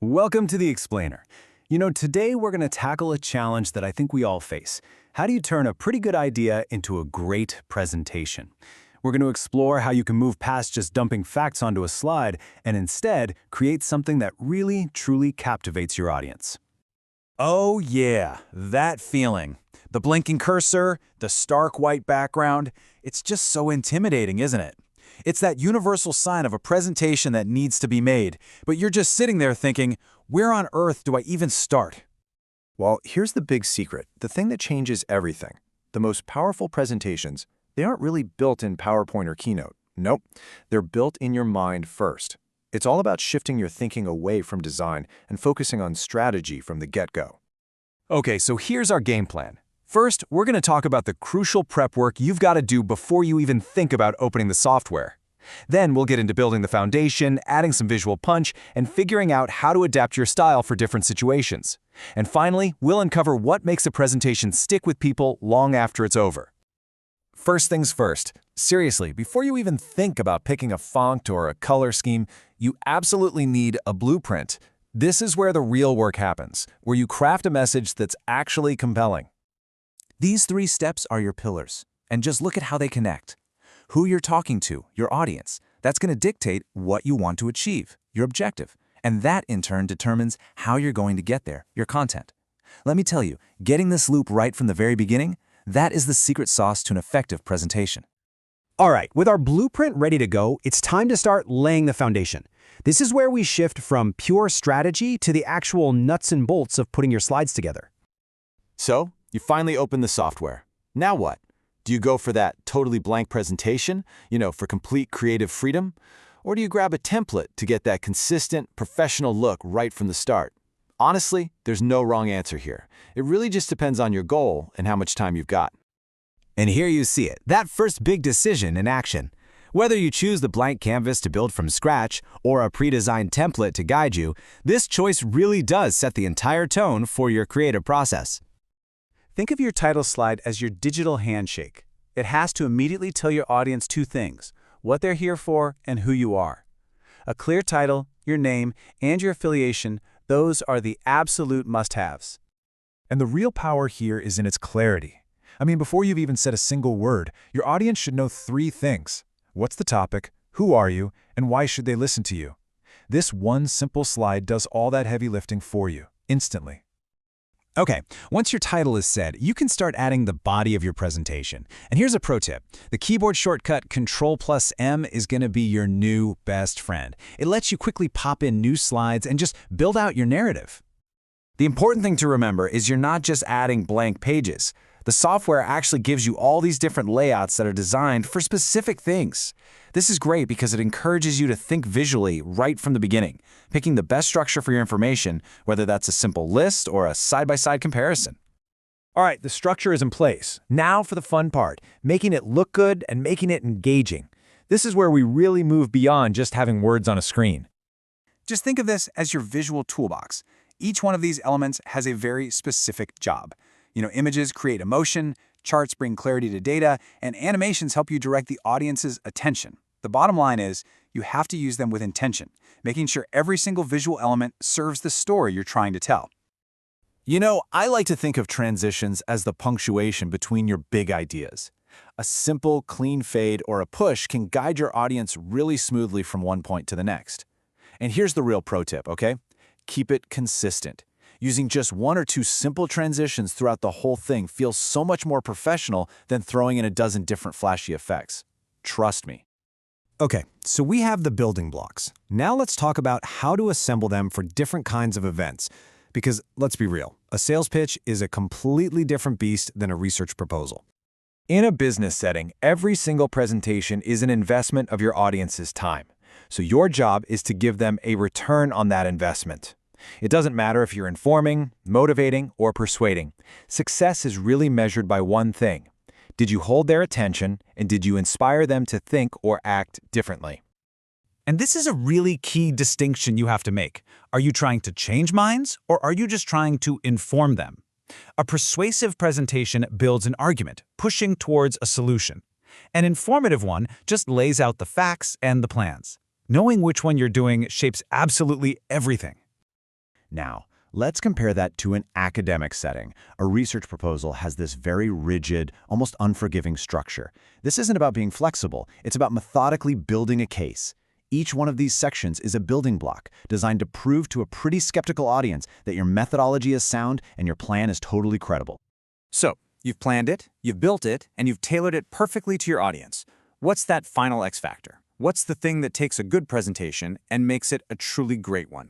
Welcome to The Explainer. Today we're going to tackle a challenge that I think we all face. How do you turn a pretty good idea into a great presentation? We're going to explore how you can move past just dumping facts onto a slide and instead create something that really, truly captivates your audience. Oh yeah, that feeling. The blinking cursor, the stark white background, it's just so intimidating, isn't it? It's that universal sign of a presentation that needs to be made, but you're just sitting there thinking, where on earth do I even start? Well, here's the big secret, the thing that changes everything. The most powerful presentations, they aren't really built in PowerPoint or Keynote. Nope, they're built in your mind first. It's all about shifting your thinking away from design and focusing on strategy from the get-go. Okay, so here's our game plan. First, we're going to talk about the crucial prep work you've got to do before you even think about opening the software. Then we'll get into building the foundation, adding some visual punch, and figuring out how to adapt your style for different situations. And finally, we'll uncover what makes a presentation stick with people long after it's over. First things first, seriously, before you even think about picking a font or a color scheme, you absolutely need a blueprint. This is where the real work happens, where you craft a message that's actually compelling. These 3 steps are your pillars, and just look at how they connect. Who you're talking to, your audience, that's going to dictate what you want to achieve, your objective, and that in turn determines how you're going to get there, your content. Let me tell you, getting this loop right from the very beginning, that is the secret sauce to an effective presentation. All right, with our blueprint ready to go, it's time to start laying the foundation. This is where we shift from pure strategy to the actual nuts and bolts of putting your slides together. So, you finally open the software. Now what? Do you go for that totally blank presentation, for complete creative freedom? Or do you grab a template to get that consistent, professional look right from the start? Honestly, there's no wrong answer here. It really just depends on your goal and how much time you've got. And here you see it, that first big decision in action. Whether you choose the blank canvas to build from scratch or a pre-designed template to guide you, this choice really does set the entire tone for your creative process. Think of your title slide as your digital handshake. It has to immediately tell your audience 2 things: what they're here for and who you are. A clear title, your name, and your affiliation, those are the absolute must-haves. And the real power here is in its clarity. Before you've even said a single word, your audience should know 3 things. What's the topic, who are you, and why should they listen to you? This one simple slide does all that heavy lifting for you, instantly. Okay, once your title is set, you can start adding the body of your presentation. And here's a pro tip. The keyboard shortcut Ctrl+M is going to be your new best friend. It lets you quickly pop in new slides and just build out your narrative. The important thing to remember is you're not just adding blank pages. The software actually gives you all these different layouts that are designed for specific things. This is great because it encourages you to think visually right from the beginning, picking the best structure for your information, whether that's a simple list or a side-by-side comparison. All right, the structure is in place. Now for the fun part, making it look good and making it engaging. This is where we really move beyond just having words on a screen. Just think of this as your visual toolbox. Each one of these elements has a very specific job. Images create emotion, charts bring clarity to data, and animations help you direct the audience's attention. The bottom line is, you have to use them with intention, making sure every single visual element serves the story you're trying to tell. I like to think of transitions as the punctuation between your big ideas. A simple, clean fade or a push can guide your audience really smoothly from one point to the next. And here's the real pro tip, okay? Keep it consistent. Using just 1 or 2 simple transitions throughout the whole thing feels so much more professional than throwing in a dozen different flashy effects. Trust me. Okay, so we have the building blocks. Now let's talk about how to assemble them for different kinds of events. Because let's be real, a sales pitch is a completely different beast than a research proposal. In a business setting, every single presentation is an investment of your audience's time. So your job is to give them a return on that investment. It doesn't matter if you're informing, motivating, or persuading. Success is really measured by one thing. Did you hold their attention, and did you inspire them to think or act differently? And this is a really key distinction you have to make. Are you trying to change minds, or are you just trying to inform them? A persuasive presentation builds an argument, pushing towards a solution. An informative one just lays out the facts and the plans. Knowing which one you're doing shapes absolutely everything. Now, let's compare that to an academic setting. A research proposal has this very rigid, almost unforgiving structure. This isn't about being flexible, it's about methodically building a case. Each one of these sections is a building block designed to prove to a pretty skeptical audience that your methodology is sound and your plan is totally credible. So, you've planned it, you've built it, and you've tailored it perfectly to your audience. What's that final X factor? What's the thing that takes a good presentation and makes it a truly great one?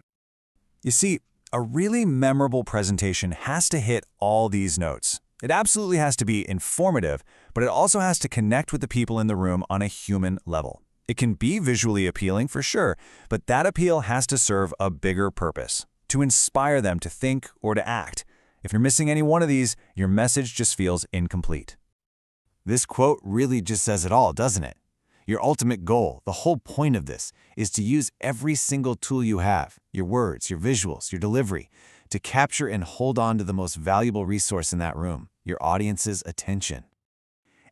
You see, a really memorable presentation has to hit all these notes. It absolutely has to be informative, but it also has to connect with the people in the room on a human level. It can be visually appealing for sure, but that appeal has to serve a bigger purpose, to inspire them to think or to act. If you're missing any one of these, your message just feels incomplete. This quote really just says it all, doesn't it? Your ultimate goal, the whole point of this, is to use every single tool you have, your words, your visuals, your delivery, to capture and hold on to the most valuable resource in that room, your audience's attention.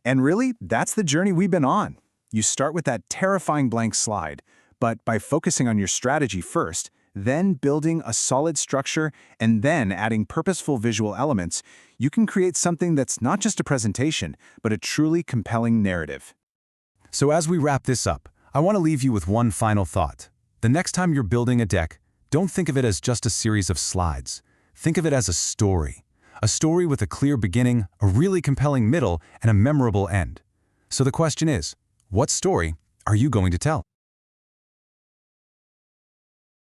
And really, that's the journey we've been on. You start with that terrifying blank slide, but by focusing on your strategy first, then building a solid structure, and then adding purposeful visual elements, you can create something that's not just a presentation, but a truly compelling narrative. So as we wrap this up, I want to leave you with one final thought. The next time you're building a deck, don't think of it as just a series of slides. Think of it as a story with a clear beginning, a really compelling middle, and a memorable end. So the question is, what story are you going to tell?